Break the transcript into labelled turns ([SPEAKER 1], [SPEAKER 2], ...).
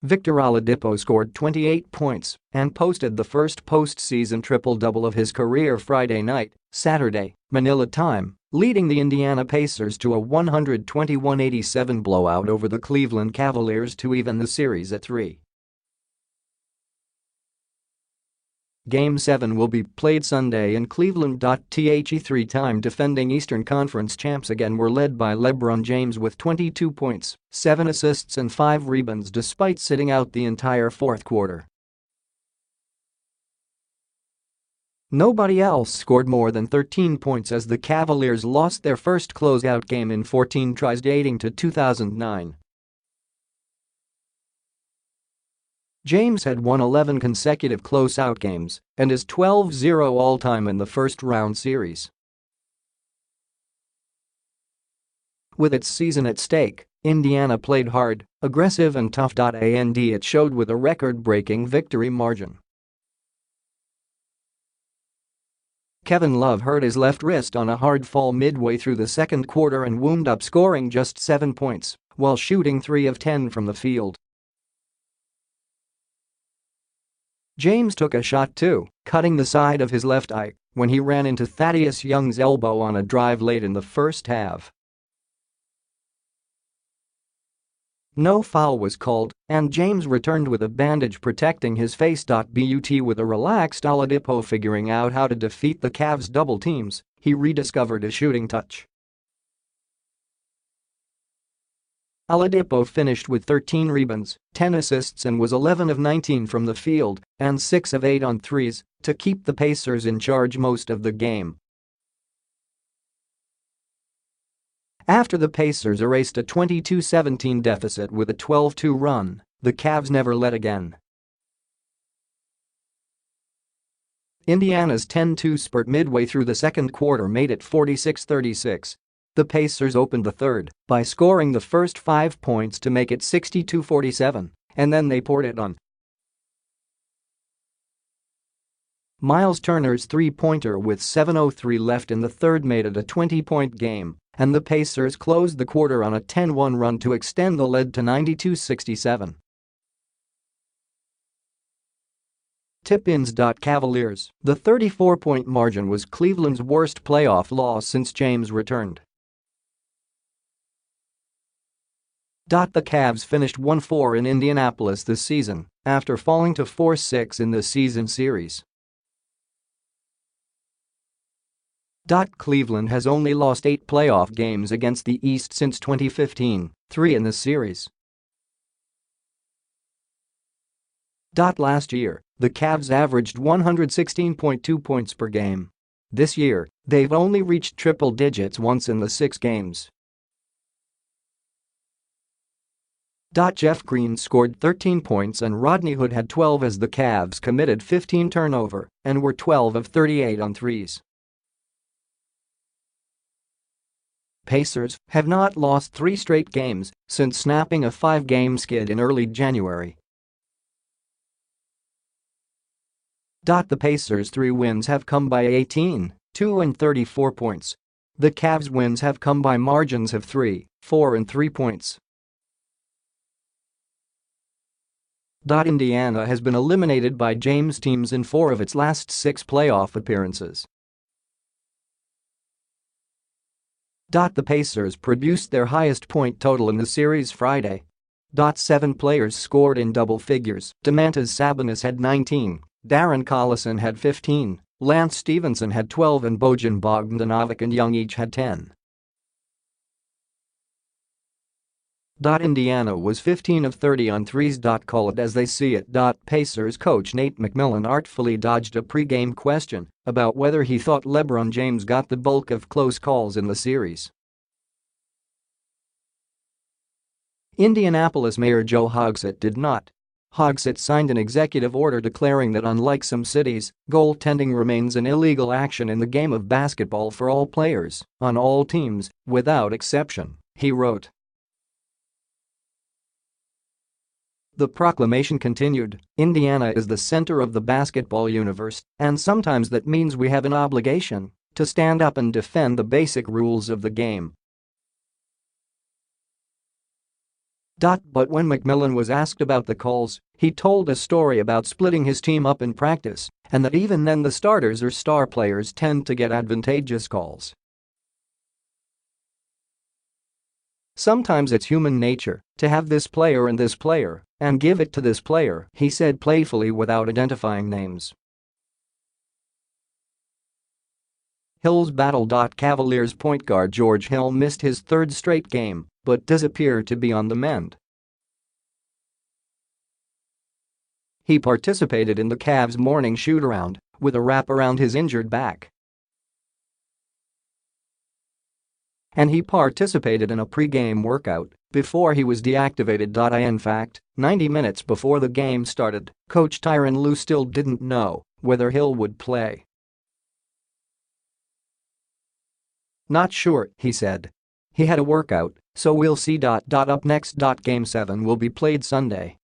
[SPEAKER 1] Victor Oladipo scored 28 points and posted the first postseason triple-double of his career Friday night, Saturday, Manila time, leading the Indiana Pacers to a 121-87 blowout over the Cleveland Cavaliers to even the series at 3. Game 7 will be played Sunday in Cleveland. The three-time defending Eastern Conference champs again were led by LeBron James with 22 points, 7 assists and 5 rebounds despite sitting out the entire fourth quarter. Nobody else scored more than 13 points as the Cavaliers lost their first closeout game in 14 tries dating to 2009. James had won 11 consecutive closeout games and is 12-0 all-time in the first-round series. With its season at stake, Indiana played hard, aggressive and tough. And it showed with a record-breaking victory margin. Kevin Love hurt his left wrist on a hard fall midway through the second quarter and wound up scoring just 7 points while shooting 3 of 10 from the field. James took a shot too, cutting the side of his left eye when he ran into Thaddeus Young's elbow on a drive late in the first half. No foul was called, and James returned with a bandage protecting his face. But with a relaxed Oladipo figuring out how to defeat the Cavs' double teams, he rediscovered his shooting touch. Oladipo finished with 13 rebounds, 10 assists and was 11 of 19 from the field and 6 of 8 on threes to keep the Pacers in charge most of the game. After the Pacers erased a 22-17 deficit with a 12-2 run, the Cavs never led again. Indiana's 10-2 spurt midway through the second quarter made it 46-36. The Pacers opened the third by scoring the first 5 points to make it 62-47, and then they poured it on. Miles Turner's three-pointer with 7:03 left in the third made it a 20-point game, and the Pacers closed the quarter on a 10-1 run to extend the lead to 92-67. Tip-ins. Cavaliers. The 34-point margin was Cleveland's worst playoff loss since James returned. The Cavs finished 1-4 in Indianapolis this season after falling to 4-6 in the season series. Cleveland has only lost 8 playoff games against the East since 2015, 3 in the series. Last year, the Cavs averaged 116.2 points per game. This year, they've only reached triple digits once in the 6 games. Jeff Green scored 13 points and Rodney Hood had 12 as the Cavs committed 15 turnover and were 12 of 38 on threes. Pacers have not lost 3 straight games since snapping a 5-game skid in early January. The Pacers' 3 wins have come by 18, 2 and 34 points. The Cavs' wins have come by margins of 3, 4 and 3 points. Indiana has been eliminated by James' teams in 4 of its last 6 playoff appearances. The Pacers produced their highest point total in the series Friday. 7 players scored in double figures. Domantas Sabonis had 19, Darren Collison had 15, Lance Stevenson had 12 and Bojan Bogdanovic and Young each had 10. Indiana was 15 of 30 on threes. Call it as they see it. Pacers coach Nate McMillan artfully dodged a pre-game question about whether he thought LeBron James got the bulk of close calls in the series. Indianapolis Mayor Joe Hogsett did not. Hogsett signed an executive order declaring that unlike some cities, goaltending remains an illegal action in the game of basketball for all players, on all teams, without exception, he wrote. The proclamation continued, Indiana is the center of the basketball universe, and sometimes that means we have an obligation to stand up and defend the basic rules of the game. But when McMillan was asked about the calls, he told a story about splitting his team up in practice and that even then the starters or star players tend to get advantageous calls. "Sometimes it's human nature to have this player and give it to this player," he said playfully without identifying names. Hill's battle. Cavaliers point guard George Hill missed his third straight game but does appear to be on the mend. He participated in the Cavs' morning shoot-around with a wrap around his injured back. And he participated in a pre-game workout before he was deactivated. In fact, 90 minutes before the game started, coach Tyronn Lue still didn't know whether Hill would play. "Not sure," he said. "He had a workout, so we'll see. Up next. Game 7 will be played Sunday.